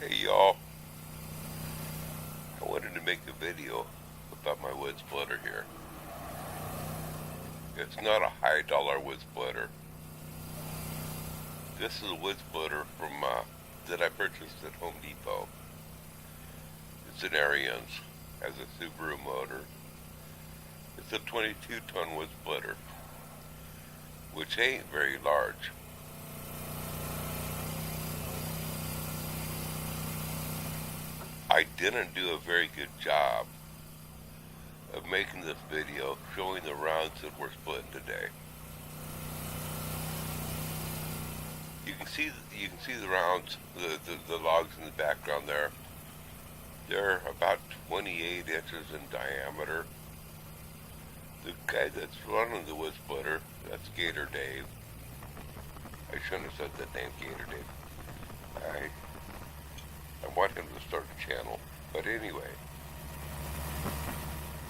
Hey y'all, I wanted to make a video about my wood splitter here. It's not a high dollar wood splitter. This is a wood splitter that I purchased at Home Depot. It's an Ariens, has a Subaru motor. It's a 22-ton wood splitter, which ain't very large. I didn't do a very good job of making this video showing the rounds that we're splitting today. You can see the rounds, the logs in the background there. They're about 28 inches in diameter. The guy that's running the wood splitter, that's Gator Dave. I shouldn't have said that name, Gator Dave. I want him to start a channel. But anyway,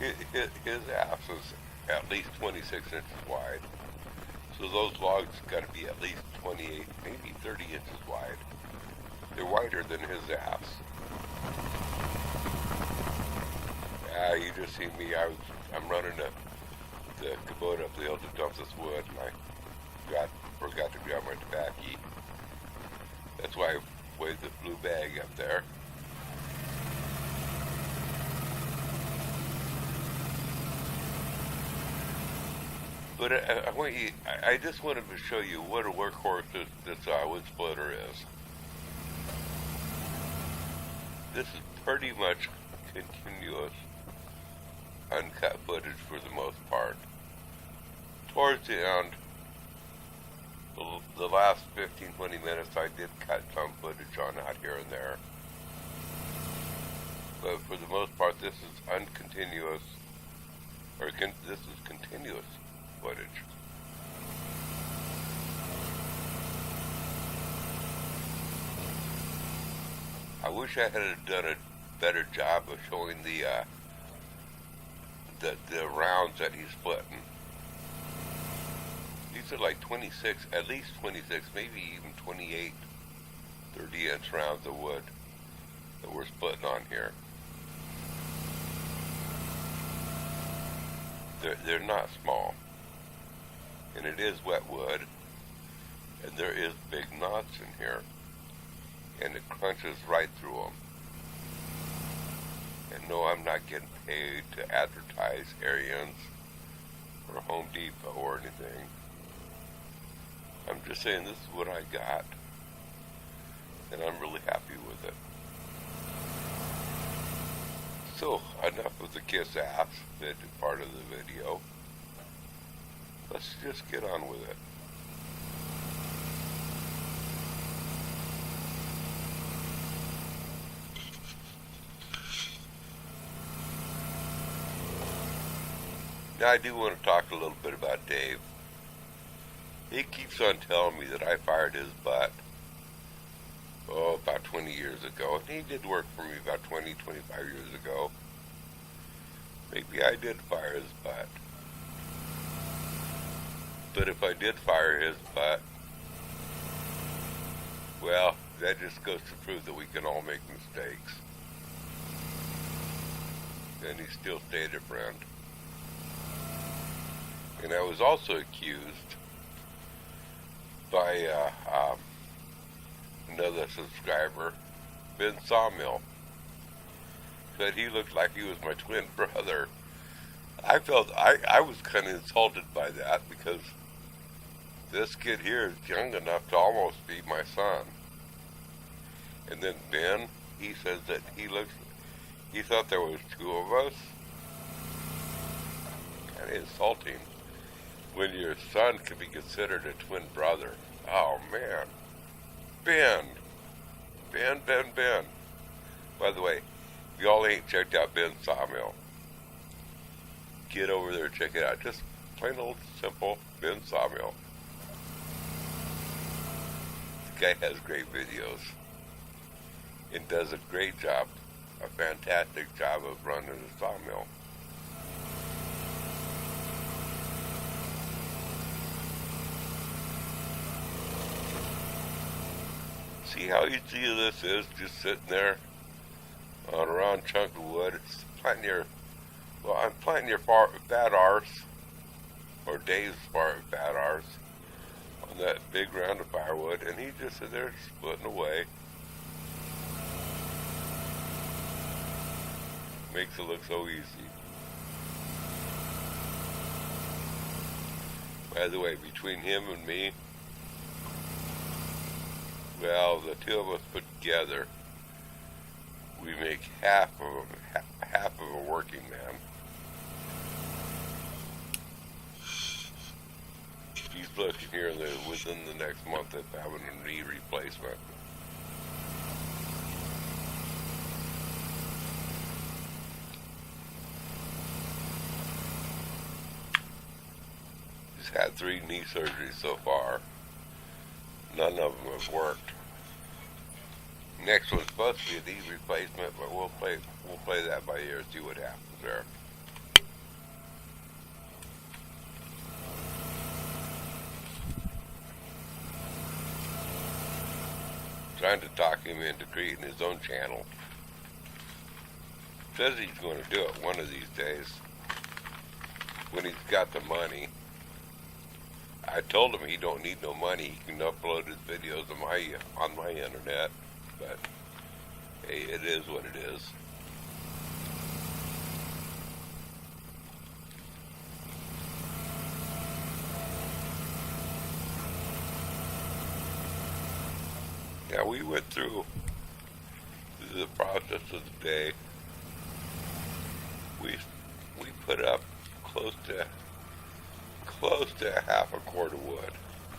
his ass is at least 26 inches wide. So those logs got to be at least 28, maybe 30 inches wide. They're wider than his ass. You just see me. I'm running the Kubota up the hill to dump this wood, and I forgot to grab my tobacco. That's why I waved the blue bag up there. But I just wanted to show you what a workhorse this wood splitter is. This is pretty much continuous, uncut footage for the most part. Towards the end, the last 15-20 minutes, I did cut some footage on out here and there. But for the most part, this is uncontinuous, this is continuous footage. I wish I had done a better job of showing the rounds that he's splitting. These are like 26, at least 26, maybe even 28, 30-inch rounds of wood that we're splitting on here. They're not small. And it is wet wood, and there is big knots in here, and it crunches right through them. And no, I'm not getting paid to advertise Ariens or Home Depot or anything. I'm just saying this is what I got, and I'm really happy with it. So, enough of the kiss ass part of the video. Let's just get on with it. Now I do want to talk a little bit about Dave. He keeps on telling me that I fired his butt, about 20 years ago. And he did work for me about 20, 25 years ago. Maybe I did fire his butt. But if I did fire his butt, well, that just goes to prove that we can all make mistakes. And he still stayed a friend. And I was also accused by another subscriber, Ben Sawmill, said he looked like he was my twin brother. I felt I was kind of insulted by that because this kid here is young enough to almost be my son. And then Ben, he says that he thought there was two of us. Kind of insulting when your son can be considered a twin brother. Oh man. Ben. By the way, if y'all ain't checked out Ben's Sawmill, get over there and check it out. Just plain old simple Ben Sawmill. The guy has great videos and does a great job, a fantastic job of running the sawmill. See how easy this is, just sitting there on a round chunk of wood. It's planting your, well, I'm planting your bad arse, or Dave's bad arse, on that big round of firewood, and he just sitting there splitting away. Makes it look so easy. By the way, between him and me, well, the two of us put together, we make half of a working man. He's looking here within the next month of having a knee replacement. He's had 3 knee surgeries so far. None of them have worked. Next one's supposed to be a knee replacement, but we'll play that by ear, see what happens there. Trying to talk him into creating his own channel. Says he's going to do it one of these days when he's got the money. I told him he don't need no money. He can upload his videos on my internet. But hey, it is what it is. Now we went through the process of the day. We put up close to half a cord of wood,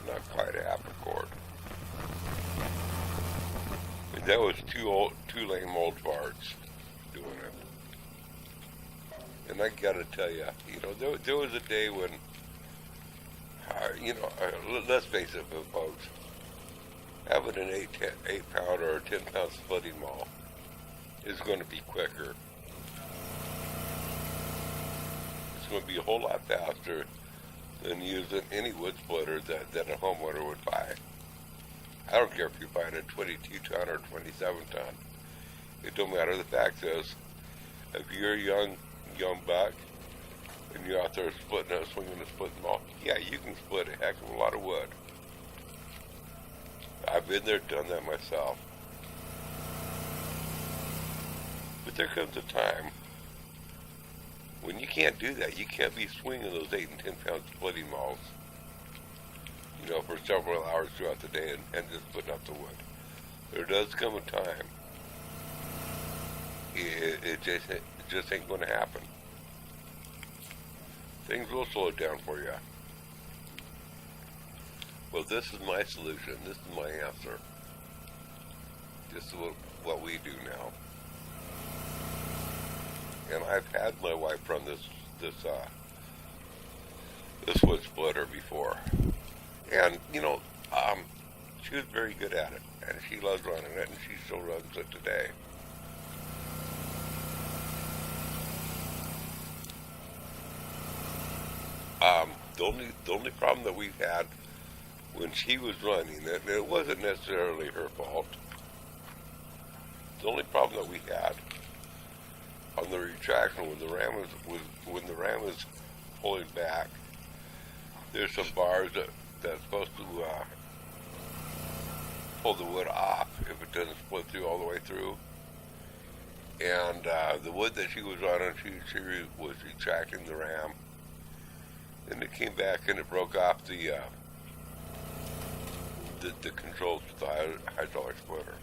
not quite a half a cord. And that was two lame old farts doing it. And I gotta tell you, there was a day when, let's face it, folks, having an 8-pound or a 10-pound splitting maul is going to be quicker. It's going to be a whole lot faster than using any wood splitter that a homeowner would buy. I don't care if you're buying a 22-ton or 27-ton. It don't matter. The fact is, if you're a young buck and you're out there swinging a splitting maul, yeah, you can split a heck of a lot of wood. I've been there, done that myself. But there comes a time when you can't do that. You can't be swinging those 8 and 10-pound splitting mauls, for several hours throughout the day and just putting up the wood. There does come a time. It just ain't going to happen. Things will slow down for you. Well, this is my solution. This is my answer. This is what we do now. And I've had my wife run this wood splitter before, and she was very good at it, and she loves running it, and she still runs it today. The only problem that we've had when she was running it, and it wasn't necessarily her fault. The only problem that we had on the retraction when the ram was pulling back, there's some bars that's supposed to pull the wood off if it doesn't split through all the way through. And the wood that she was running, she was retracting the ram, and it came back and it broke off the controls with the hydraulic splitter.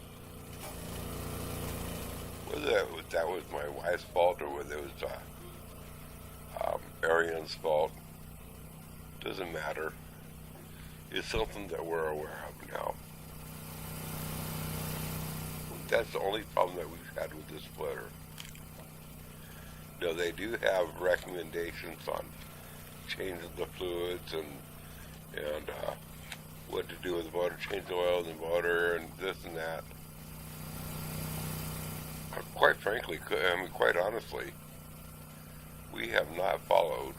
Whether that was my wife's fault or whether it was Arian's fault, doesn't matter. It's something that we're aware of now. That's the only problem that we've had with this splitter. Now, they do have recommendations on changing the fluids and what to do with the motor, change the oil in the motor, and this and that. Quite frankly, quite honestly, we have not followed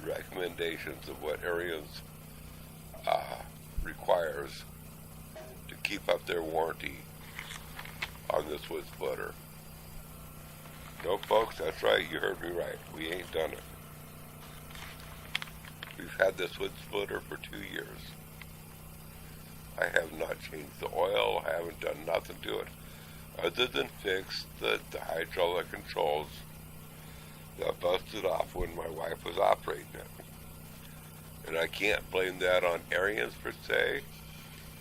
the recommendations of what ariens requires to keep up their warranty on this wood splitter. No, folks, that's right. You heard me right. We ain't done it. We've had this wood splitter for 2 years. I have not changed the oil. I haven't done nothing to it other than fix the hydraulic controls that busted off when my wife was operating it. And I can't blame that on Ariens per se.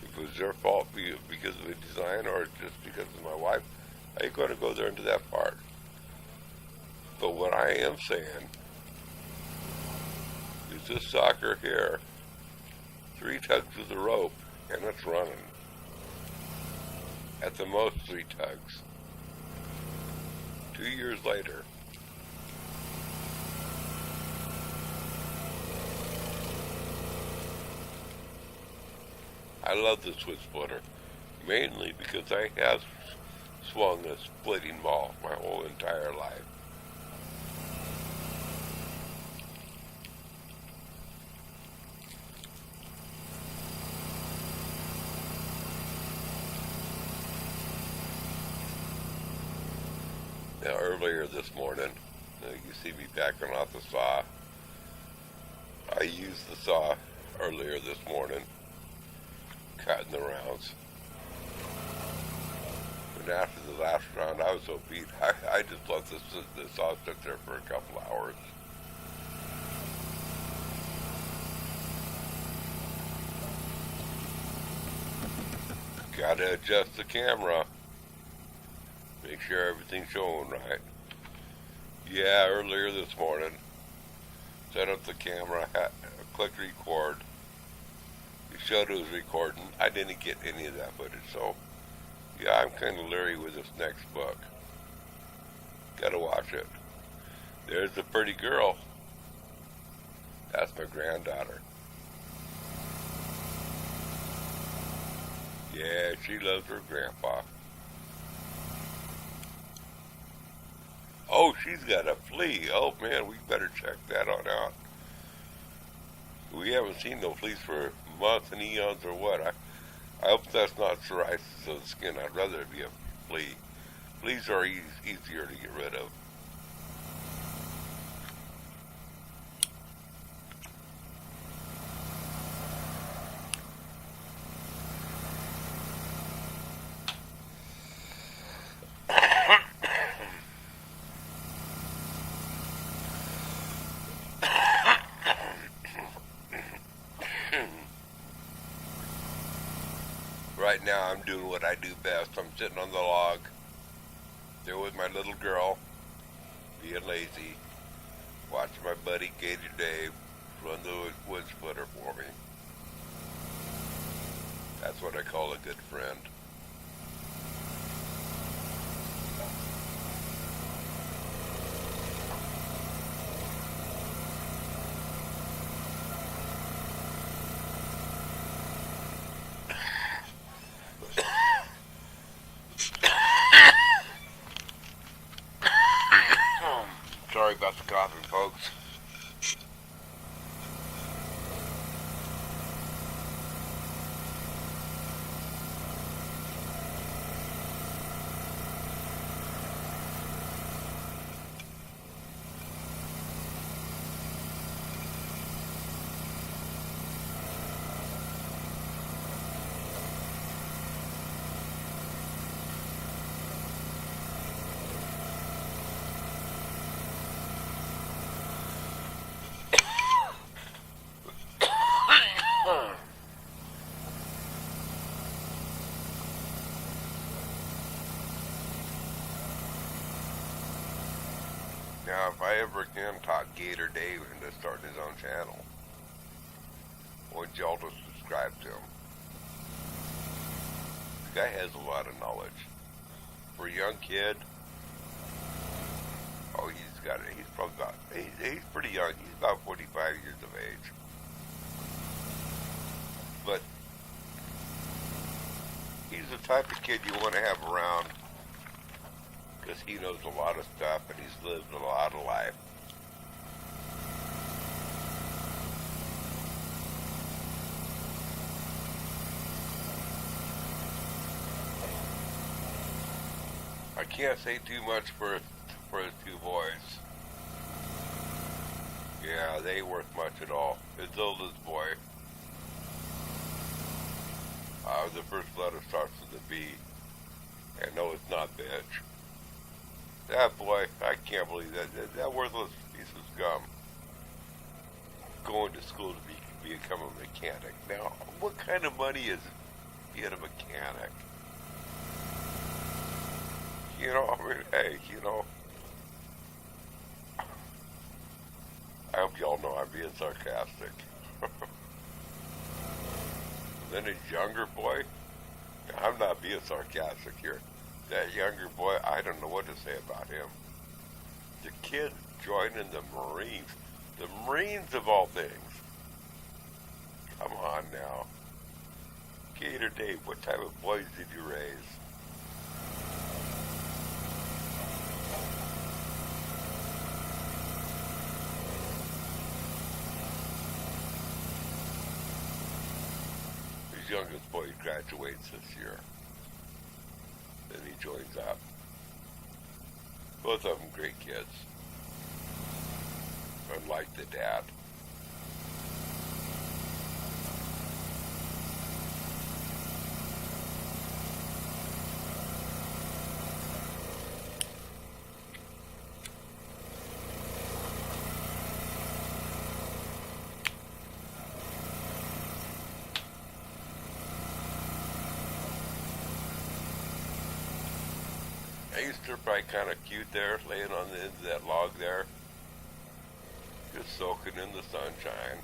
If it was their fault because of the design or just because of my wife, I ain't going to go there into that part. But what I am saying is this sucker here, 3 tugs of the rope, and it's running. At the most 3 tugs. 2 years later. I love this wood splitter, mainly because I have swung a splitting ball my whole entire life. Now earlier this morning, you see me backing off the saw. I used the saw earlier this morning, cutting the rounds. And after the last round, I was so beat, I just let the saw sit there for a couple hours. Gotta adjust the camera. Make sure everything's showing right. Yeah, earlier this morning, set up the camera, click record. It showed it was recording. I didn't get any of that footage, so yeah, I'm kind of leery with this next book. Gotta watch it. There's the pretty girl. That's my granddaughter. Yeah, she loves her grandpa. Oh, she's got a flea. Oh, man, we better check that on out. We haven't seen no fleas for months and eons or what. I hope that's not psoriasis of the skin. I'd rather it be a flea. Fleas are easier to get rid of. Right now I'm doing what I do best. I'm sitting on the log there with my little girl, being lazy, watching my buddy Gator Dave run the wood splitter for me. That's what I call a good friend. Sorry about the coughing, folks. Now, if I ever can talk Gator Dave into starting his own channel, I want y'all to subscribe to him. The guy has a lot of knowledge. For a young kid, oh, he's probably about, he's pretty young. He's about 45 years of age. But he's the type of kid you want to have around, because he knows a lot of stuff and he's lived a lot of life. I can't say too much for his two boys. Yeah, they ain't worth much at all. His oldest boy, the first letter starts with a B. And no, it's not bitch. That boy, I can't believe that worthless piece of scum going to school to become a mechanic. Now, what kind of money is being a mechanic? You know, I mean, hey, you know, I hope y'all know I'm being sarcastic. Then his younger boy, I'm not being sarcastic here. That younger boy, I don't know what to say about him. The kid joining the Marines. The Marines of all things. Come on now. Gator Dave, what type of boys did you raise? His youngest boy graduates this year. Then he joins up. Both of them great kids. Unlike the dad. They're probably kind of cute there, laying on the end of that log there, just soaking in the sunshine.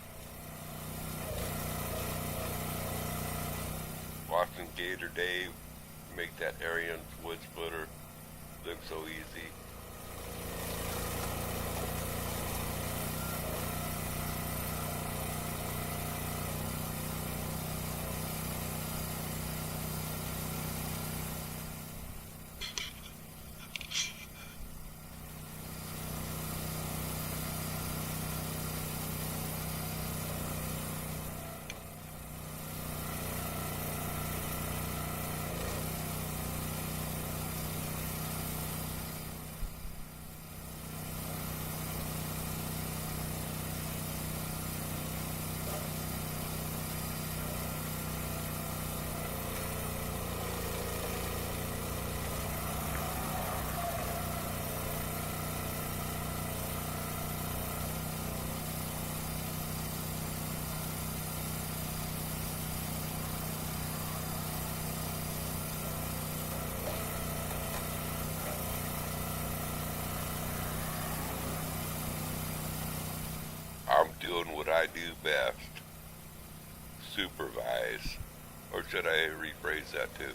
Watching Gator Dave make that ariens wood splitter look so easy. I'm doing what I do best. Supervise. Or should I rephrase that to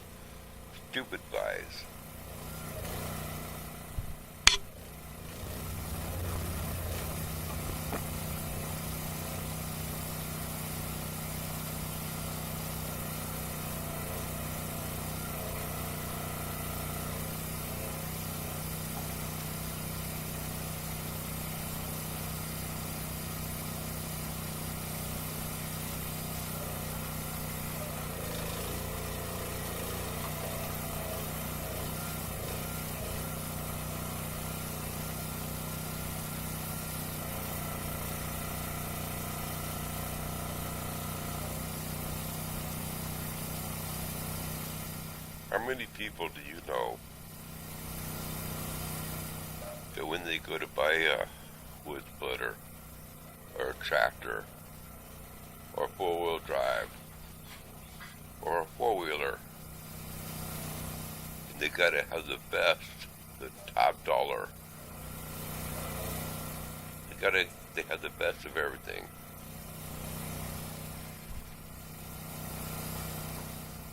stupidvise? How many people do you know that when they go to buy a wood splitter or a tractor or four-wheel drive or a four-wheeler, and they gotta have the best, the top dollar. They have the best of everything.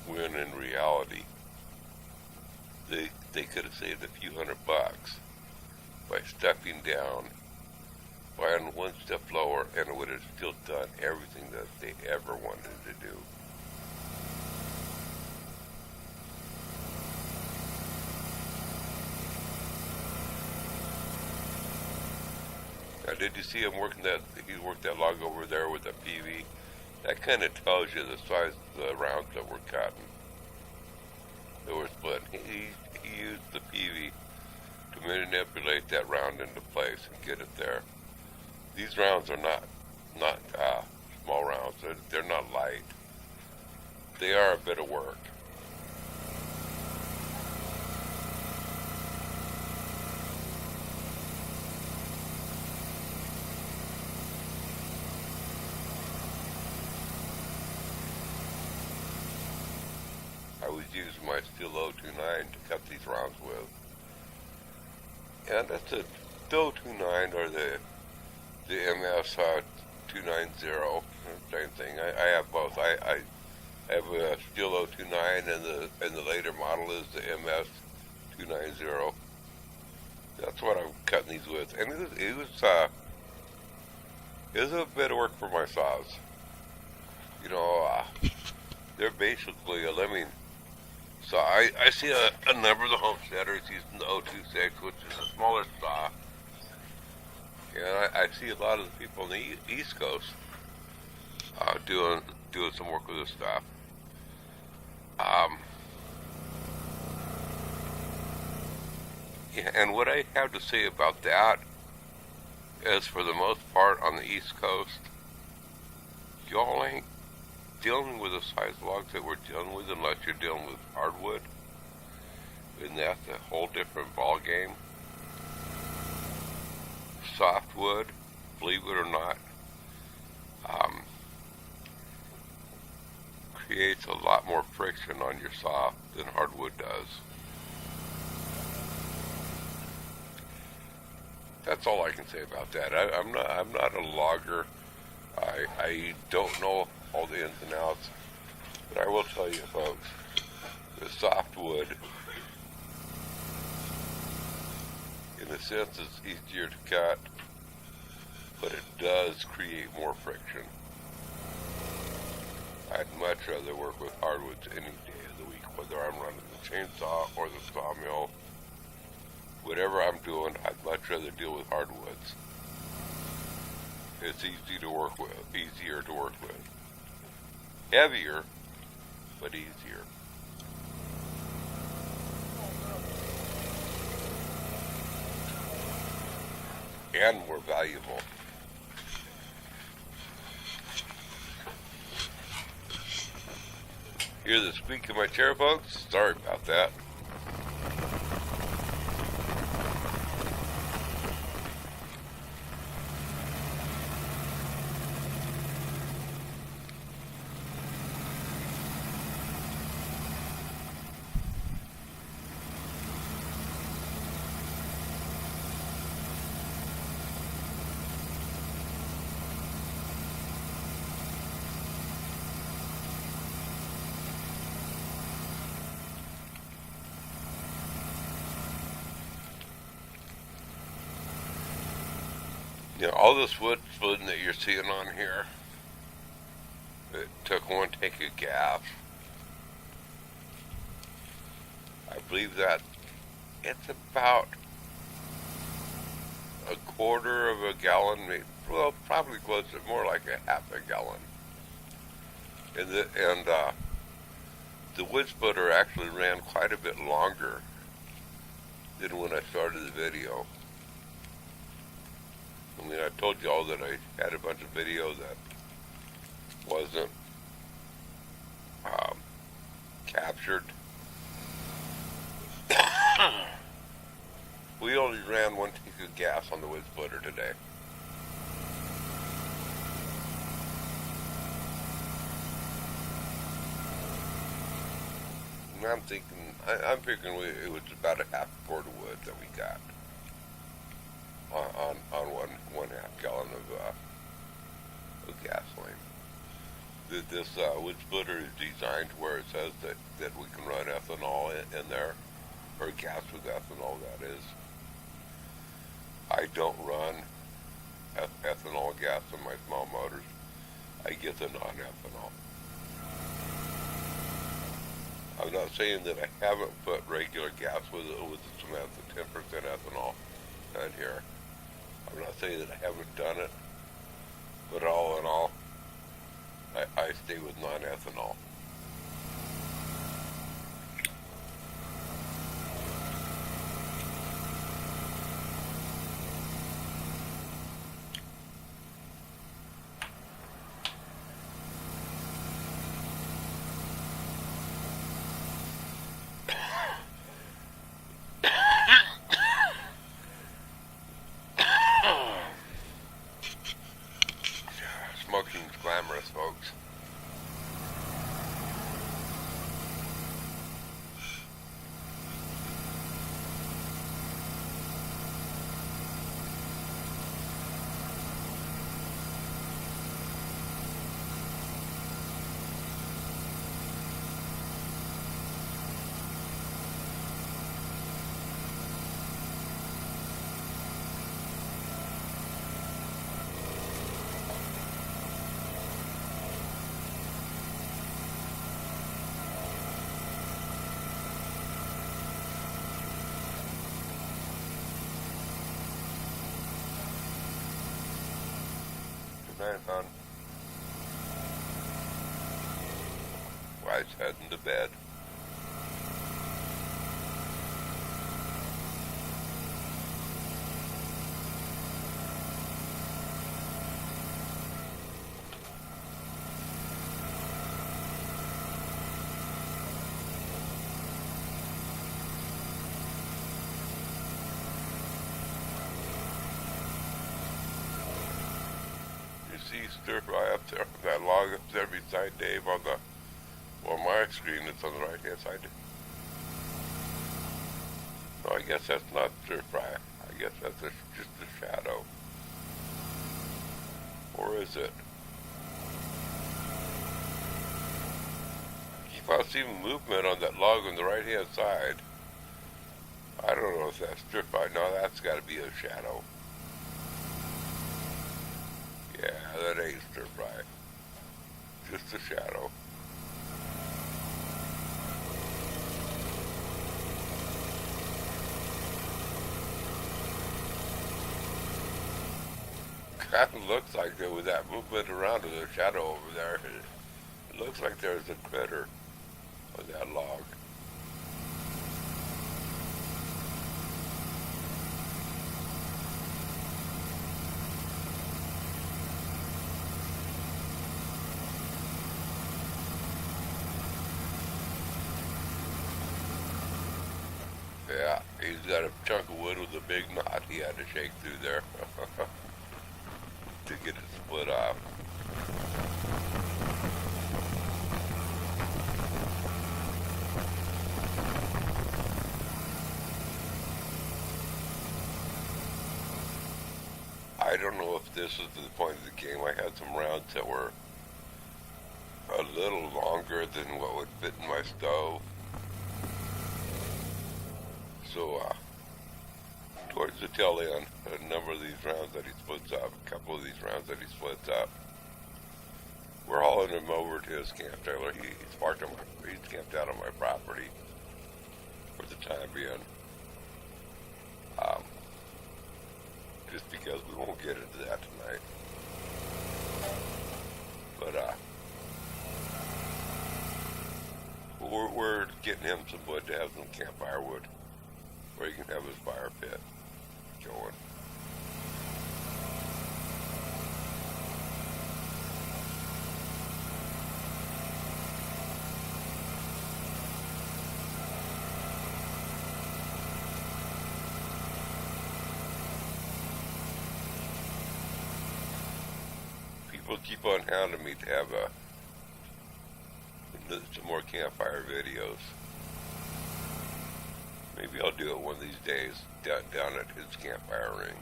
When in reality, they could have saved a few $100 by stepping down, buying one step lower, and it would have still done everything that they ever wanted to do. Now, did you see him working that? He worked that log over there with a PV. That kind of tells you the size of the rounds that were cutting. That were split. He used the PV get that round into place and get it there. These rounds are not small rounds. They're not light. They are a bit of work. I was using my steel 029 to cut these rounds with. And that's a 029 or the MS 290, same thing. I have both. I have a steel 029 and the later model is the MS 290. That's what I'm cutting these with. And it was a bit of work for my saws. You know, they're basically a lemming. So I see a number of the homesteaders using the 026, which is a smaller saw. And I see a lot of the people on the East Coast doing some work with this stuff. Yeah, and what I have to say about that is, for the most part on the East Coast, y'all ain't dealing with the size logs that we're dealing with unless you're dealing with hardwood, and that's a whole different ball game. Softwood, believe it or not, creates a lot more friction on your saw than hardwood does. That's all I can say about that. I'm not a logger. I don't know all the ins and outs, but I will tell you, folks, the softwood, in a sense, is easier to cut, but it does create more friction. I'd much rather work with hardwoods any day of the week, whether I'm running the chainsaw or the sawmill. Whatever I'm doing, I'd much rather deal with hardwoods. It's easier to work with. Heavier, but easier. And more valuable. Hear the squeak in my chair, folks? Sorry about that. You know, all this wood splitting that you're seeing on here, it took one take of gas. I believe that it's about a quarter of a gallon, well, probably closer, more like a half a gallon. And the wood splitter actually ran quite a bit longer than when I started the video. I mean, I told y'all that I had a bunch of video that wasn't captured. We only ran one tank of gas on the wood splitter today. And I'm figuring it was about a half quart of wood that we got on one half gallon of gasoline. This wood splitter is designed to where it says that we can run ethanol in there, or gas with ethanol, that is. I don't run ethanol gas in my small motors. I get the non-ethanol. I'm not saying that I haven't put regular gas with some 10% ethanol in here. I'm not saying that I haven't done it, but all in all, I stay with non-ethanol. Good night, hon. Wife's heading to bed. You see stir fry up there, that log up there beside Dave on the, well, my screen, it's on the right hand side. No, I guess that's not stir fry. I guess that's just a shadow. Or is it? Keep on seeing movement on that log on the right hand side. I don't know if that's stir fry. No, that's got to be a shadow. Yeah, that ain't stir fry. Just a shadow. Kind of looks like there, with that movement around of the shadow over there, it looks like there's a critter on that log. Yeah, he's got a chunk of wood with a big knot he had to shake through there to get it split off. I don't know if this is the point of the game. I had some rounds that were a little longer than what would fit in my stove. So, towards the tail end, a number of these rounds that he splits up, a couple of these rounds that he splits up, we're hauling him over to his camp trailer. He's camped out on my property for the time being. Just because we won't get into that tonight. But, we're getting him some wood to have some campfire wood, where he can have his fire pit going. People keep on hounding me to have some more campfire videos. Maybe I'll do it one of these days down at his campfire ring.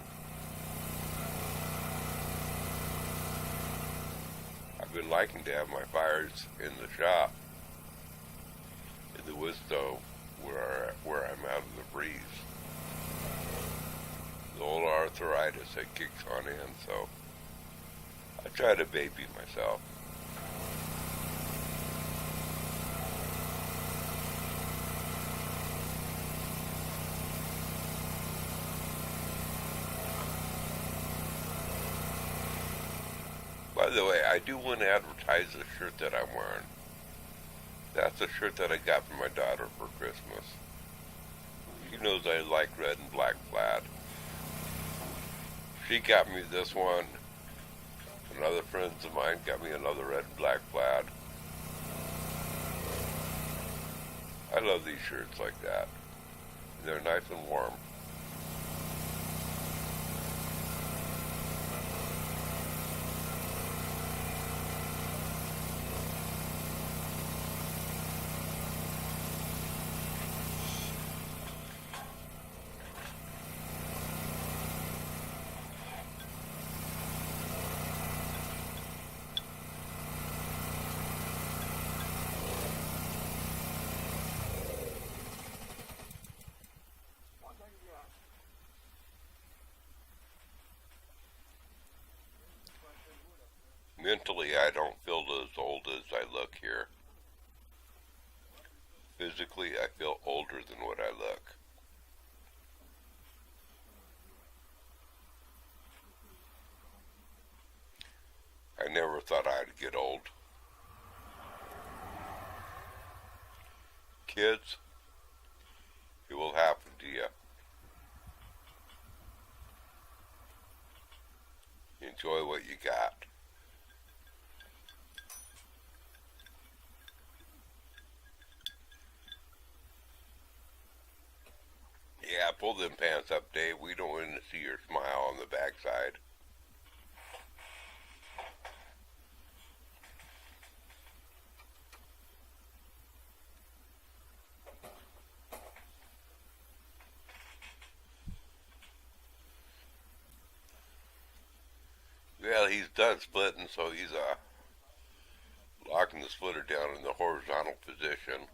I've been liking to have my fires in the shop, in the wood stove, where I'm out of the breeze. The old arthritis that kicks on in, so I try to baby myself. By the way, I do want to advertise the shirt that I'm wearing. That's a shirt that I got from my daughter for Christmas. She knows I like red and black plaid. She got me this one. And other friends of mine got me another red and black plaid. I love these shirts like that. They're nice and warm. Mentally, I don't feel as old as I look here. Physically, I feel older than what I look. thought I'd get old. Kids, it will happen to you. Enjoy what you got. Yeah, pull them pants up, Dave. We don't want to see your smile on the backside. Well, he's done splitting, so he's locking the splitter down in the horizontal position.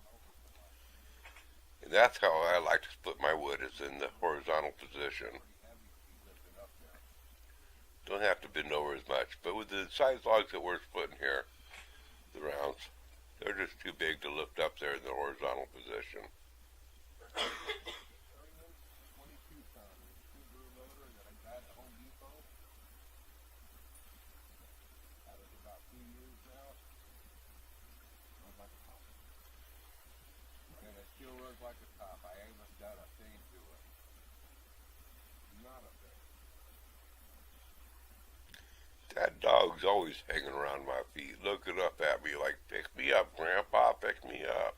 And that's how I like to split my wood, is in the horizontal position. Don't have to bend over as much, but with the size logs that we're splitting here, the rounds, they're just too big to lift up there in the horizontal position. Like a top. I haven't done a thing to it. Not a thing. That dog's always hanging around my feet, looking up at me like, pick me up, Grandpa, pick me up.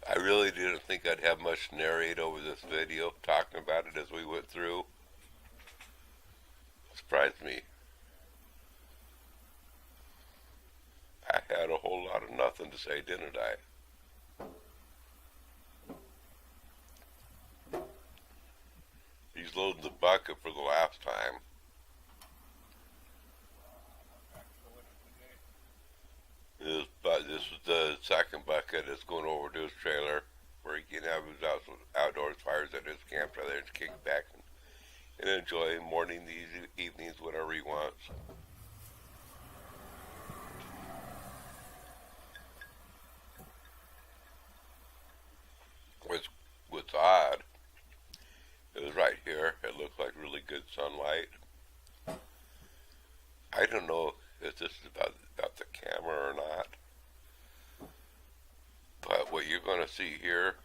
I really didn't think I'd have much to narrate over this video, talking about it as we went through. Surprised me. I had a whole lot of nothing to say, didn't I? He's loading the bucket for the last time. This is the second bucket that's going over to his trailer, where he can have his outdoors fires at his camp trailer and kick back and enjoy morning, evenings, whatever he wants. What's odd is right here, it looks like really good sunlight. I don't know if this is about the camera or not, but what you're going to see here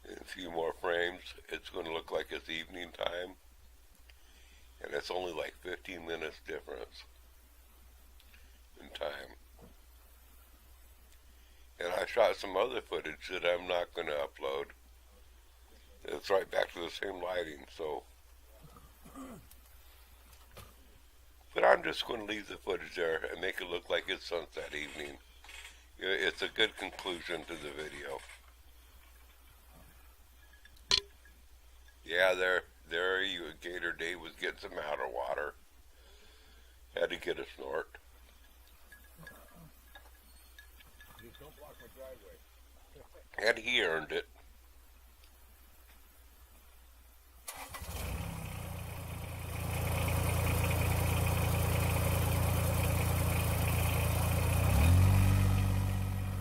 in a few more frames, it's going to look like it's evening time, and it's only like 15 minutes difference in time. And I shot some other footage that I'm not going to upload. It's right back to the same lighting, so. But I'm just going to leave the footage there and make it look like it's sunset evening. It's a good conclusion to the video. Yeah, there you, Gator Dave was getting some outer water. Had to get a snort. Just don't block my driveway. And he earned it.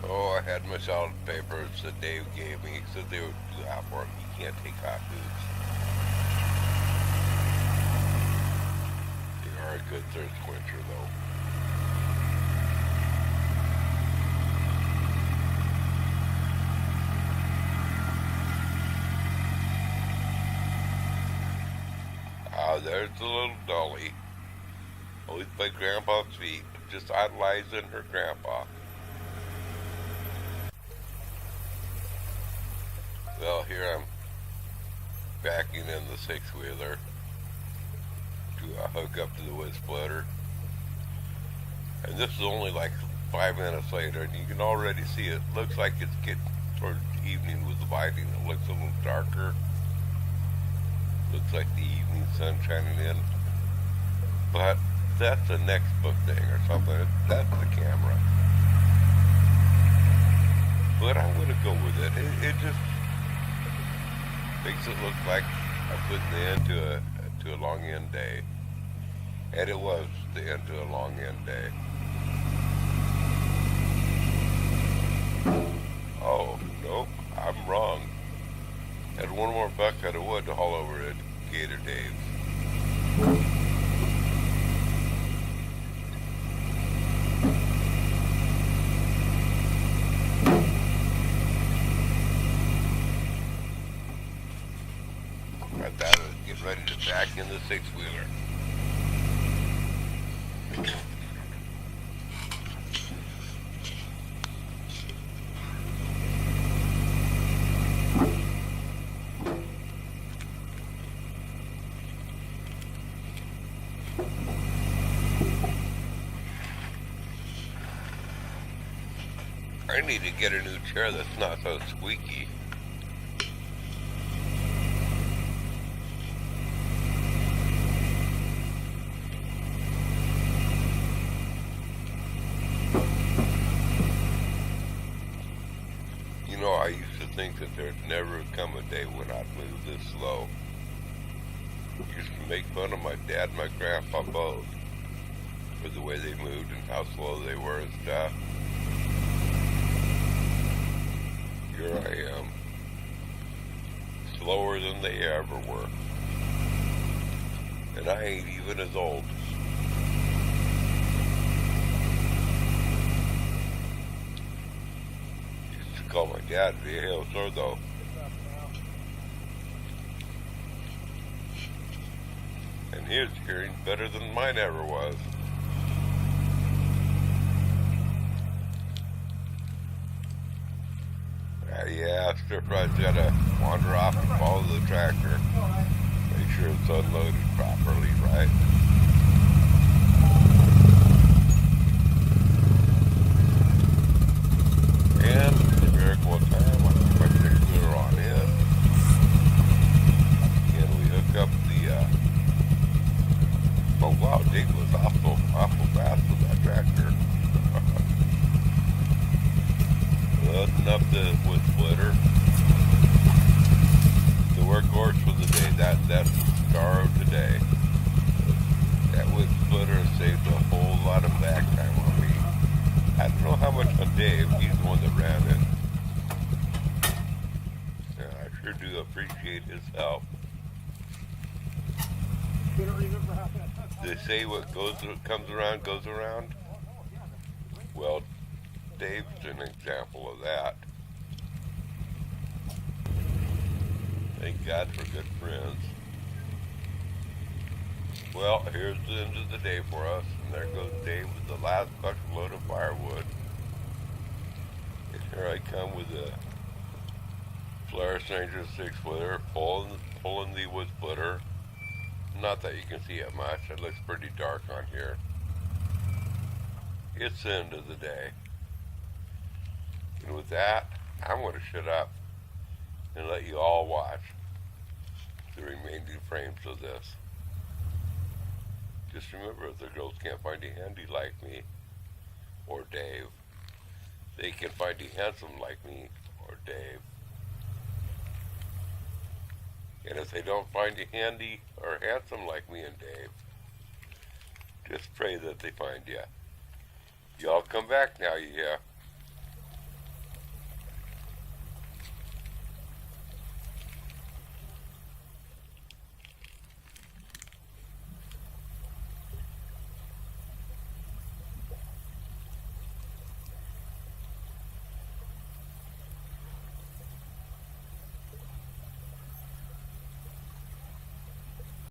Oh, I had my solid papers that Dave gave me. He said they were too hot for him. You can't take hot foods. They are a good thirst quencher, though. There's the little dolly, always by Grandpa's feet, just idolizing her grandpa. Well, here I'm backing in the six-wheeler to hook up to the wood splitter, and this is only like 5 minutes later, and you can already see it looks like it's getting towards evening with the lighting. It looks a little darker. Looks like the evening sun shining in, but that's a next book thing or something. That's the camera, but I'm going to go with it. It just makes it look like I'm putting the end to a long end day, and it was the end to a long end day. Oh, nope, I'm wrong. Had one more bucket of wood to haul over at Gator Dave's. I thought I was getting ready to back in the six-wheeler. I need to get a new chair that's not so squeaky. You know, I used to think that there'd never come a day when I'd move this slow. Used to make fun of my dad and my grandpa both for the way they moved and how slow they were and stuff. Here I am, slower than they ever were. And I ain't even as old. Used to call my dad viejo sordo. And his hearing's better than mine ever was. Yeah, stir fry's gotta wander off and follow the tractor. Make sure it's unloaded properly, right? And the miracle of time, I put my six-wheeler on in. And we hook up the, oh wow, Dave was awful fast with that tractor. Loading up the wood splitter. The workhorse for the day. That's the star of today. That wood splitter saved a whole lot of back time on me. I don't know how much on Dave. He's the one that ran it. Yeah, I sure do appreciate his help. They say what comes around goes around. Well, Dave's an example of that. Thank God for good friends. Well, here's the end of the day for us, and there goes Dave with the last bucket load of firewood. And here I come with a Flare Stranger 6-footer, pulling the wood splitter. Not that you can see it much, it looks pretty dark on here. It's the end of the day. And with that, I'm going to shut up and let you all watch the remaining frames of this. Just remember, if the girls can't find a handy like me or Dave, they can find a handsome like me or Dave. And if they don't find a handy or handsome like me and Dave, just pray that they find you. Y'all come back now, yeah.